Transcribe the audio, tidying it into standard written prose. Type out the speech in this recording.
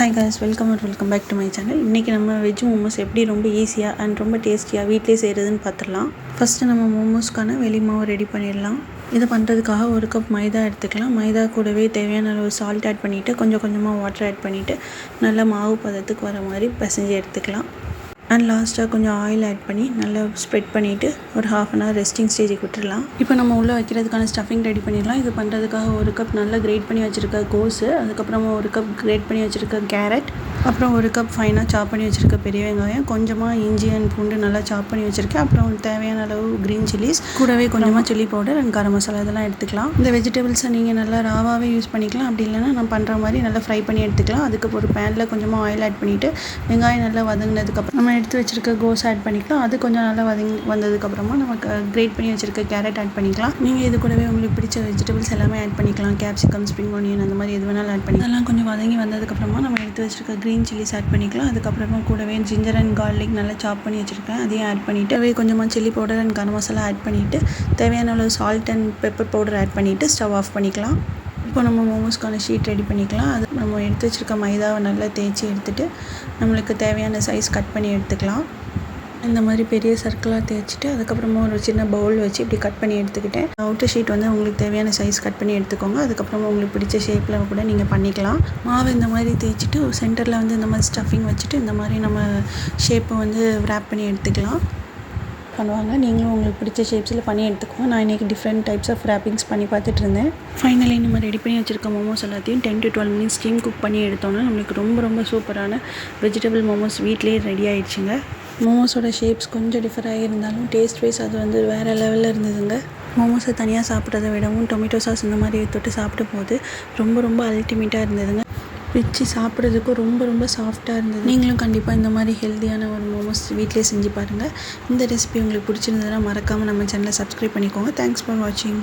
Hi guys, welcome back to my channel. இன்றைக்கி நம்ம veg momos எப்படி ரொம்ப ஈஸியாக அண்ட் ரொம்ப டேஸ்டியாக வீட்டிலே செய்கிறதுன்னு பார்த்துடலாம். ஃபஸ்ட்டு நம்ம மோமோஸ்க்கான வெளி மாவு ரெடி பண்ணிடலாம். இதை பண்ணுறதுக்காக 1 கப் மைதா எடுத்துக்கலாம். மைதா கூடவே தேவையான அளவு சால்ட் ஆட் பண்ணிவிட்டு கொஞ்சம் கொஞ்சமாக வாட்டர் ஆட் பண்ணிவிட்டு நல்லா மாவு பதத்துக்கு வர மாதிரி பிசைஞ்சு எடுத்துக்கலாம். அண்ட் லாஸ்ட்டாக கொஞ்சம் ஆயில் ஆட் பண்ணி நல்லா ஸ்ப்ரெட் பண்ணிவிட்டு ஒரு ½ அன் ஹவர் ரெஸ்டிங் ஸ்டேஜுக்கு விட்டுடலாம். இப்போ நம்ம உள்ளே வைக்கிறதுக்கான ஸ்டஃபிங் ரெடி பண்ணிடலாம். இது பண்ணுறதுக்காக 1 கப் நல்லா கிரேட் பண்ணி வச்சுருக்க கோஸு, அதுக்கப்புறமா 1 கப் கிரேட் பண்ணி வச்சுருக்க கேரட், அப்புறம் 1 கப் ஃபைனாக சாப் பண்ணி வச்சுருக்க பெரிய வெங்காயம், கொஞ்சமாக இஞ்சி அண்ட் பூண்டு நல்லா சாப் பண்ணி வச்சுருக்கேன். அப்புறம் தேவையான அளவு க்ரீன் சில்லிஸ், கூடவே கொஞ்சமாக chilli powder and garam masala இதெல்லாம் எடுத்துக்கலாம். இந்த வெஜிடபிள்ஸை நீங்கள் நல்லா ராவாகவே யூஸ் பண்ணிக்கலாம். அப்படி இல்லைன்னா நான் பண்ணுற மாதிரி நல்லா ஃப்ரை பண்ணி எடுத்துக்கலாம். அதுக்கு ஒரு பேனில் கொஞ்சமாக ஆயில் ஆட் பண்ணிவிட்டு வெங்காயம் நல்லா வதங்கினதுக்கப்புறம் நம்ம எடுத்து வச்சுருக்க கோஸ் ஆட் பண்ணிக்கலாம். அது கொஞ்சம் நல்லா வந்ததுக்கப்புறமா நமக்கு கிரேட் பண்ணி வச்சுருக்க கேரட் ஆட் பண்ணிக்கலாம். நீங்கள் இது கூடவே உங்களுக்கு பிடிச்ச வெஜிடபிள்ஸ் எல்லாமே ஆட் பண்ணிக்கலாம். கேப்சிகம், ஸ்ப்ரிங் ஆனியன் அந்த மாதிரி எது வேணாலும் ஆட் பண்ணிக்கலாம். அதெல்லாம் கொஞ்சம் வதங்கி வந்ததுக்கப்புறமா நம்ம எடுத்து வச்சுருக்க க்ரீன் சில்லிஸ் ஆட் பண்ணிக்கலாம். அதுக்கப்புறமா கூடவே ஜிஞ்சர் அண்ட் கார்லிக் நல்லா சாப் பண்ணி வச்சுருக்கேன், அதையும் ஆட் பண்ணிவிட்டு கொஞ்சமாக chilli powder and garam masala add பண்ணிவிட்டு தேவையான அளவு salt and pepper powder add பண்ணிவிட்டு ஸ்டவ் ஆஃப் பண்ணிக்கலாம். இப்போ நம்ம மோமோஸ்க்கான ஷீட் ரெடி பண்ணிக்கலாம். அது நம்ம எடுத்து வச்சுருக்க மைதாவை நல்லா தேய்ச்சி எடுத்துகிட்டு நம்மளுக்கு தேவையான சைஸ் கட் பண்ணி எடுத்துக்கலாம். இந்த மாதிரி பெரிய சர்க்கிளாக தேய்ச்சிட்டு அதுக்கப்புறமா ஒரு சின்ன பவுல் வச்சு இப்படி கட் பண்ணி எடுத்துக்கிட்டேன். அவுட்டர் ஷீட் உங்களுக்கு தேவையான சைஸ் கட் பண்ணி எடுத்துக்கோங்க. அதுக்கப்புறமா உங்களுக்கு பிடிச்ச ஷேப்பில் கூட நீங்கள் பண்ணிக்கலாம். மாவு இந்த மாதிரி தேய்ச்சிட்டு சென்டரில் இந்த மாதிரி ஸ்டஃபிங் வச்சுட்டு இந்த மாதிரி நம்ம ஷேப்பை ரேப் பண்ணி எடுத்துக்கலாம் பண்ணுவாங்க. நீங்களும் உங்களுக்கு பிடிச்ச ஷேப்ஸில் பண்ணி எடுத்துக்கோங்க. நான் இன்றைக்கி டிஃப்ரெண்ட் டைப்ஸ் ஆஃப் ரேப்பிங்ஸ் பண்ணி பார்த்துட்டு இருந்தேன். ஃபைனலி நம்ம ரெடி பண்ணி வச்சுருக்க மோமோஸ் எல்லாத்தையும் 10 to 12 மினிட்ஸ் ஸ்டீம் குக் பண்ணி எடுத்தோன்னா நம்மளுக்கு ரொம்ப சூப்பரான வெஜிடபிள் மோமோஸ் வீட்லேயே ரெடி ஆகிடுச்சுங்க. மோமோஸோட ஷேப்ஸ் கொஞ்சம் டிஃபர் ஆகியிருந்தாலும் டேஸ்ட் வைஸ் அது வேறு லெவலில் இருந்ததுங்க. மோமோஸை தனியாக சாப்பிட்றத விடவும் டொமேட்டோ சாஸ் இந்த மாதிரி தொட்டு சாப்பிடும் போது ரொம்ப அல்டிமேட்டாக இருந்ததுங்க. பிச்சு சாப்பிட்றதுக்கும் ரொம்ப சாஃப்டாக இருந்தது. நீங்களும் கண்டிப்பாக இந்த மாதிரி ஹெல்த்தியான ஒரு மோமோஸ் வீட்டிலே செஞ்சு பாருங்கள். இந்த ரெசிபி உங்களுக்கு பிடிச்சிருந்ததுன்னா மறக்காமல் நம்ம சேனலை சப்ஸ்கிரைப் பண்ணிக்கோங்க. தேங்க்ஸ் ஃபார் வாட்சிங்.